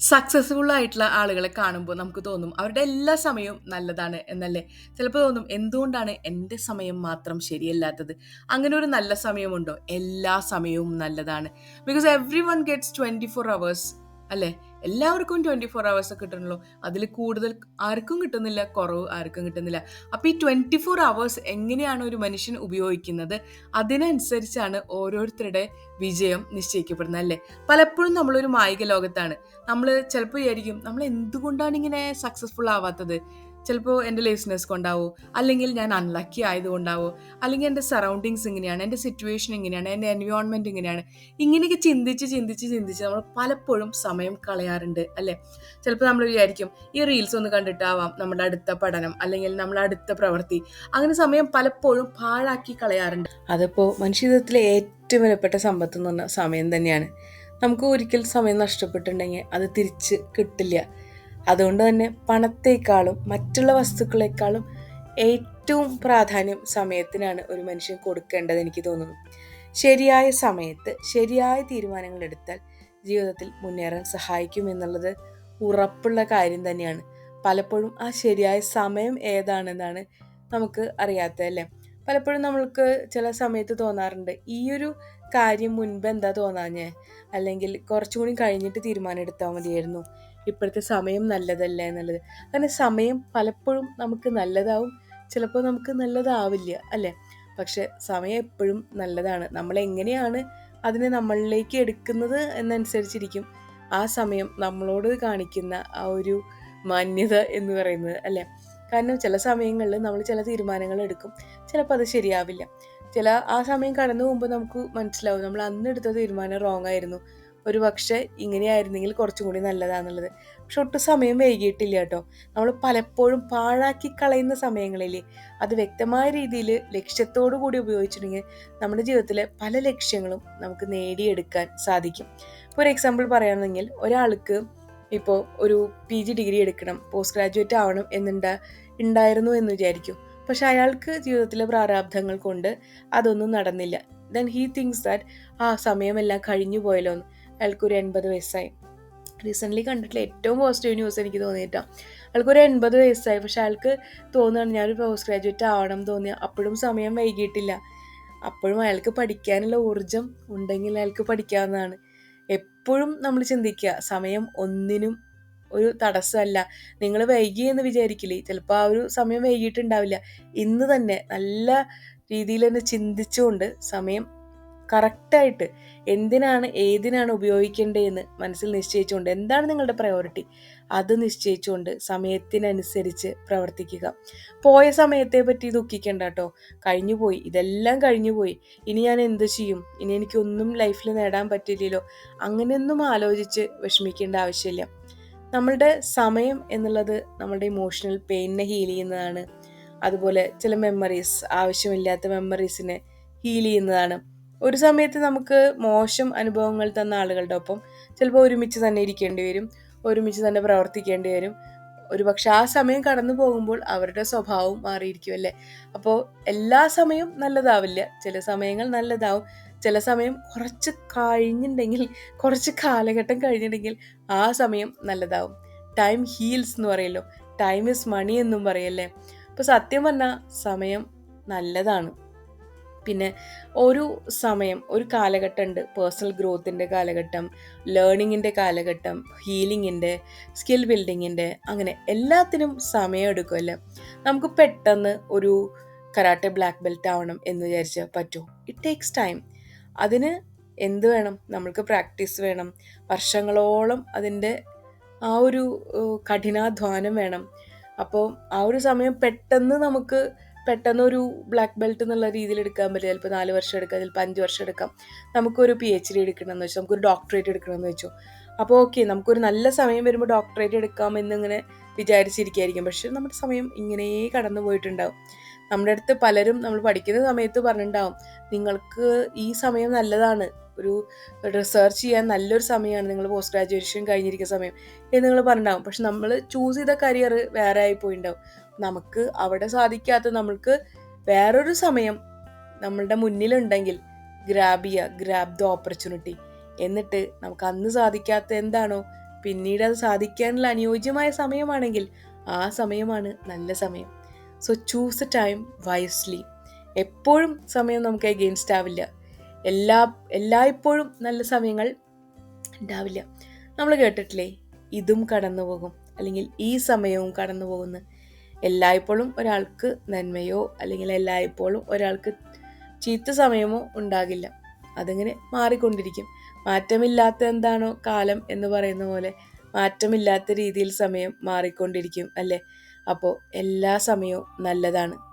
Successful ആയിട്ടുള്ള ആളുകളെ കാണുമ്പോൾ നമുക്ക് തോന്നും അവരുടെ എല്ലാ സമയവും നല്ലതാണ് എന്നല്ലേ. ചിലപ്പോൾ തോന്നും എന്തുകൊണ്ടാണ് എൻ്റെ സമയം മാത്രം ശരിയല്ലാത്തത്. അങ്ങനെ ഒരു നല്ല സമയമുണ്ടോ? എല്ലാ സമയവും നല്ലതാണ്. Because every one gets 24 hours അല്ലേ. എല്ലാവർക്കും 24 hours കിട്ടണല്ലോ. അതിൽ കൂടുതൽ ആർക്കും കിട്ടുന്നില്ല, കുറവ് ആർക്കും കിട്ടുന്നില്ല. അപ്പോൾ ഈ 24 hours എങ്ങനെയാണ് ഒരു മനുഷ്യൻ ഉപയോഗിക്കുന്നത്, അതിനനുസരിച്ചാണ് ഓരോരുത്തരുടെ വിജയം നിശ്ചയിക്കപ്പെടുന്നത് അല്ലേ. പലപ്പോഴും നമ്മളൊരു മായിക ലോകത്താണ്. നമ്മൾ ചിലപ്പോൾ വിചാരിക്കും നമ്മൾ എന്തുകൊണ്ടാണ് ഇങ്ങനെ സക്സസ്ഫുൾ ആവാത്തത്. ചിലപ്പോൾ എൻ്റെ ലേസിനെസ് കൊണ്ടാവോ, അല്ലെങ്കിൽ ഞാൻ അൺലക്കി ആയതുകൊണ്ടാവോ, അല്ലെങ്കിൽ എൻ്റെ സറൗണ്ടിങ്സ് ഇങ്ങനെയാണ്, എൻ്റെ സിറ്റുവേഷൻ ഇങ്ങനെയാണ്, എൻ്റെ എൻവയോൺമെൻറ്റ് ഇങ്ങനെയാണ്. ഇങ്ങനെയൊക്കെ ചിന്തിച്ച് ചിന്തിച്ച് ചിന്തിച്ച് നമ്മൾ പലപ്പോഴും സമയം കളയാറുണ്ട് അല്ലേ. ചിലപ്പോൾ നമ്മൾ വിചാരിക്കും ഈ റീൽസ് ഒന്ന് കണ്ടിട്ടാവാം നമ്മുടെ അടുത്ത പഠനം അല്ലെങ്കിൽ നമ്മുടെ അടുത്ത പ്രവൃത്തി. അങ്ങനെ സമയം പലപ്പോഴും പാഴാക്കി കളയാറുണ്ട്. അതിപ്പോൾ മനുഷ്യജീവിതത്തിലെ ഏറ്റവും വിലപ്പെട്ട സമ്പത്ത് എന്ന് പറഞ്ഞാൽ സമയം തന്നെയാണ്. നമുക്ക് ഒരിക്കൽ സമയം നഷ്ടപ്പെട്ടിട്ടുണ്ടെങ്കിൽ അത് തിരിച്ച് കിട്ടില്ല. അതുകൊണ്ട് തന്നെ പണത്തേക്കാളും മറ്റുള്ള വസ്തുക്കളെക്കാളും ഏറ്റവും പ്രാധാന്യം സമയത്തിനാണ് ഒരു മനുഷ്യൻ കൊടുക്കേണ്ടത് എനിക്ക് തോന്നുന്നു. ശരിയായ സമയത്ത് ശരിയായ തീരുമാനങ്ങൾ എടുത്താൽ ജീവിതത്തിൽ മുന്നേറാൻ സഹായിക്കും എന്നുള്ളത് ഉറപ്പുള്ള കാര്യം തന്നെയാണ്. പലപ്പോഴും ആ ശരിയായ സമയം ഏതാണെന്നാണ് നമുക്ക് അറിയാത്തതല്ലേ. പലപ്പോഴും നമ്മൾക്ക് ചില സമയത്ത് തോന്നാറുണ്ട് ഈ ഒരു കാര്യം മുൻപ് എന്താ തോന്നാഞ്ഞേ, അല്ലെങ്കിൽ കുറച്ചും കൂടി കഴിഞ്ഞിട്ട് തീരുമാനം എടുത്താൽ മതിയായിരുന്നു, ഇപ്പോഴത്തെ സമയം നല്ലതല്ല എന്നുള്ളത്. അങ്ങനെ സമയം പലപ്പോഴും നമുക്ക് നല്ലതാവും, ചിലപ്പോൾ നമുക്ക് നല്ലതാവില്ല അല്ലേ. പക്ഷെ സമയം എപ്പോഴും നല്ലതാണ്. നമ്മൾ എങ്ങനെയാണ് അതിനെ നമ്മളിലേക്ക് എടുക്കുന്നത് എന്നനുസരിച്ചിരിക്കും ആ സമയം നമ്മളോട് കാണിക്കുന്ന ആ ഒരു മാന്യത എന്ന് പറയുന്നത് അല്ലേ. കാരണം ചില സമയങ്ങളിൽ നമ്മൾ ചില തീരുമാനങ്ങൾ എടുക്കും, ചിലപ്പോൾ അത് ശരിയാവില്ല. ആ സമയം കടന്നു പോകുമ്പോൾ നമുക്ക് മനസ്സിലാവും നമ്മൾ അന്ന് എടുത്ത തീരുമാനം റോങ് ആയിരുന്നു, ഒരു പക്ഷേ ഇങ്ങനെയായിരുന്നെങ്കിൽ കുറച്ചും കൂടി നല്ലതാന്നുള്ളത്. പക്ഷെ ഒട്ടും സമയം വൈകിയിട്ടില്ല കേട്ടോ. നമ്മൾ പലപ്പോഴും പാഴാക്കി കളയുന്ന സമയങ്ങളിൽ അത് വ്യക്തമായ രീതിയിൽ ലക്ഷ്യത്തോടു കൂടി ഉപയോഗിച്ചിട്ടുണ്ടെങ്കിൽ നമ്മുടെ ജീവിതത്തിലെ പല ലക്ഷ്യങ്ങളും നമുക്ക് നേടിയെടുക്കാൻ സാധിക്കും. ഇപ്പോൾ ഒരു എക്സാമ്പിൾ പറയുകയാണെങ്കിൽ ഒരാൾക്ക് ഇപ്പോൾ ഒരു PG ഡിഗ്രി എടുക്കണം, പോസ്റ്റ് ഗ്രാജുവേറ്റ് ആവണം ഉണ്ടായിരുന്നു എന്ന് വിചാരിക്കും. പക്ഷെ അയാൾക്ക് ജീവിതത്തിലെ പ്രാരാബ്ധങ്ങൾ കൊണ്ട് അതൊന്നും നടന്നില്ല. ദെൻ ഹീ തിങ്സ് ദാറ്റ് സമയമെല്ലാം കഴിഞ്ഞു പോയല്ലോ എന്ന്. അയാൾക്കൊരു 80 വയസ്സായി. റീസെൻ്റ്ലി കണ്ടിട്ടുള്ള ഏറ്റവും പോസിറ്റീവ് ന്യൂസ് എനിക്ക് തോന്നിയിട്ടാണ്. അയാൾക്കൊരു 80 വയസ്സായി, പക്ഷെ അയാൾക്ക് തോന്നുകയാണ് ഞാനൊരു പോസ്റ്റ് ഗ്രാജുവേറ്റ് ആവണം തോന്നിയ അപ്പോഴും സമയം വൈകിയിട്ടില്ല. അപ്പോഴും അയാൾക്ക് പഠിക്കാനുള്ള ഊർജം ഉണ്ടെങ്കിൽ അയാൾക്ക് പഠിക്കാവുന്നതാണ്. എപ്പോഴും നമ്മൾ ചിന്തിക്കുക സമയം ഒന്നിനും ഒരു തടസ്സമല്ല. നിങ്ങൾ വൈകി എന്ന് വിചാരിക്കില്ലേ, ചിലപ്പോൾ ആ ഒരു സമയം വൈകിട്ടുണ്ടാവില്ല. ഇന്ന് തന്നെ നല്ല രീതിയിൽ തന്നെ ചിന്തിച്ചുകൊണ്ട് സമയം കറക്റ്റായിട്ട് എന്തിനാണ് ഏതിനാണ് ഉപയോഗിക്കേണ്ടതെന്ന് മനസ്സിൽ നിശ്ചയിച്ചുകൊണ്ട്, എന്താണ് നിങ്ങളുടെ പ്രയോറിറ്റി അത് നിശ്ചയിച്ചുകൊണ്ട് സമയത്തിനനുസരിച്ച് പ്രവർത്തിക്കുക. പോയ സമയത്തെ പറ്റി ദുഃഖിക്കേണ്ട കേട്ടോ. കഴിഞ്ഞുപോയി, ഇതെല്ലാം കഴിഞ്ഞുപോയി, ഇനി ഞാൻ എന്ത് ചെയ്യും, ഇനി എനിക്കൊന്നും ലൈഫിൽ നേടാൻ പറ്റില്ലല്ലോ, അങ്ങനെയൊന്നും ആലോചിച്ച് വിഷമിക്കേണ്ട ആവശ്യമില്ല. നമ്മളുടെ സമയം എന്നുള്ളത് നമ്മളുടെ ഇമോഷണൽ പെയിനിനെ ഹീൽ ചെയ്യുന്നതാണ്. അതുപോലെ ചില മെമ്മറീസ്, ആവശ്യമില്ലാത്ത മെമ്മറീസിനെ ഹീൽ ചെയ്യുന്നതാണ്. ഒരു സമയത്ത് നമുക്ക് മോശം അനുഭവങ്ങൾ തന്ന ആളുകളുടെ ഒപ്പം ചിലപ്പോൾ ഒരുമിച്ച് തന്നെ ഇരിക്കേണ്ടി വരും, ഒരുമിച്ച് തന്നെ പ്രവർത്തിക്കേണ്ടി വരും. ഒരു പക്ഷെ ആ സമയം കടന്നു പോകുമ്പോൾ അവരുടെ സ്വഭാവം മാറിയിരിക്കും അല്ലേ. അപ്പോൾ എല്ലാ സമയവും നല്ലതാവില്ല, ചില സമയങ്ങൾ നല്ലതാവും. ചില സമയം കുറച്ച് കഴിഞ്ഞിട്ടുണ്ടെങ്കിൽ, കുറച്ച് കാലഘട്ടം കഴിഞ്ഞിട്ടുണ്ടെങ്കിൽ ആ സമയം നല്ലതാവും. ടൈം ഹീൽസ് എന്ന് പറയല്ലോ, ടൈം ഇസ് മണി എന്നും പറയല്ലേ. അപ്പോൾ സത്യം പറഞ്ഞാൽ സമയം നല്ലതാണ്. പിന്നെ ഒരു സമയം, ഒരു കാലഘട്ടം ഉണ്ട്, പേഴ്സണൽ ഗ്രോത്തിൻ്റെ കാലഘട്ടം, ലേണിങ്ങിൻ്റെ കാലഘട്ടം, ഹീലിങ്ങിൻ്റെ, സ്കിൽ ബിൽഡിങ്ങിൻ്റെ, അങ്ങനെ എല്ലാത്തിനും സമയം എടുക്കുമല്ലേ. നമുക്ക് പെട്ടെന്ന് ഒരു കരാട്ടെ ബ്ലാക്ക് ബെൽറ്റ് ആവണം എന്ന് വിചാരിച്ചാൽ പറ്റുമോ? It takes time. അതിന് എന്ത് വേണം? നമ്മൾക്ക് പ്രാക്ടീസ് വേണം, വർഷങ്ങളോളം അതിൻ്റെ ആ ഒരു കഠിനാധ്വാനം വേണം. അപ്പോൾ ആ ഒരു സമയം പെട്ടെന്നൊരു ബ്ലാക്ക് ബെൽറ്റ് എന്നുള്ള രീതിയിൽ എടുക്കാൻ പറ്റില്ല. ചിലപ്പോൾ 4 വർഷം എടുക്കാം, ചിലപ്പോൾ 5 വർഷം എടുക്കാം. നമുക്കൊരു PhD എടുക്കണമെന്ന് വെച്ചോ, നമുക്കൊരു ഡോക്ടറേറ്റ് എടുക്കണമെന്ന് വെച്ചോ, അപ്പോൾ ഓക്കെ, നമുക്കൊരു നല്ല സമയം വരുമ്പോൾ ഡോക്ടറേറ്റ് എടുക്കാമെന്നിങ്ങനെ വിചാരിച്ചിരിക്കുകയായിരിക്കും. പക്ഷെ നമ്മുടെ സമയം ഇങ്ങനെ കടന്നു പോയിട്ടുണ്ടാവും. നമ്മുടെ അടുത്ത് പലരും നമ്മൾ പഠിക്കുന്ന സമയത്ത് പറഞ്ഞിട്ടുണ്ടാവും നിങ്ങൾക്ക് ഈ സമയം നല്ലതാണ്, ഒരു റിസർച്ച് ചെയ്യാൻ നല്ലൊരു സമയമാണ് നിങ്ങൾ പോസ്റ്റ് ഗ്രാജുവേഷൻ കഴിഞ്ഞിരിക്കുന്ന സമയം എന്ന് നിങ്ങൾ പറഞ്ഞിട്ടുണ്ടാവും. പക്ഷെ നമ്മൾ ചൂസ് ചെയ്ത കരിയർ വേറെ ആയി പോയിട്ടുണ്ടാവും. നമുക്ക് അവിടെ സാധിക്കാത്ത നമ്മൾക്ക് വേറൊരു സമയം നമ്മളുടെ മുന്നിലുണ്ടെങ്കിൽ ഗ്രാബ് ദ ഓപ്പർച്യൂണിറ്റി. എന്നിട്ട് നമുക്ക് അന്ന് സാധിക്കാത്ത എന്താണോ പിന്നീട് അത് സാധിക്കാനുള്ള അനുയോജ്യമായ സമയമാണെങ്കിൽ ആ സമയമാണ് നല്ല സമയം. So choose A time wisely. എപ്പോഴും സമയം നമുക്ക് എഗെയിൻസ്റ്റ് ആവില്ല. എല്ലായ്പ്പോഴും നല്ല സമയങ്ങൾ ഉണ്ടാവില്ല. നമ്മൾ കേട്ടിട്ടില്ലേ, ഇതും കടന്നു പോകും, അല്ലെങ്കിൽ ഈ സമയവും കടന്നു പോകുന്നു. എല്ലായ്പ്പോഴും ഒരാൾക്ക് നന്മയോ അല്ലെങ്കിൽ എല്ലായ്പ്പോഴും ഒരാൾക്ക് ചീത്ത സമയമോ ഉണ്ടാകില്ല. അതിങ്ങനെ മാറിക്കൊണ്ടിരിക്കും. മാറ്റമില്ലാത്ത എന്താണോ കാലം എന്ന് പറയുന്ന പോലെ മാറ്റമില്ലാത്ത രീതിയിൽ സമയം മാറിക്കൊണ്ടിരിക്കും അല്ലേ? അപ്പോൾ എല്ലാ സമയവും നല്ലതാണ്.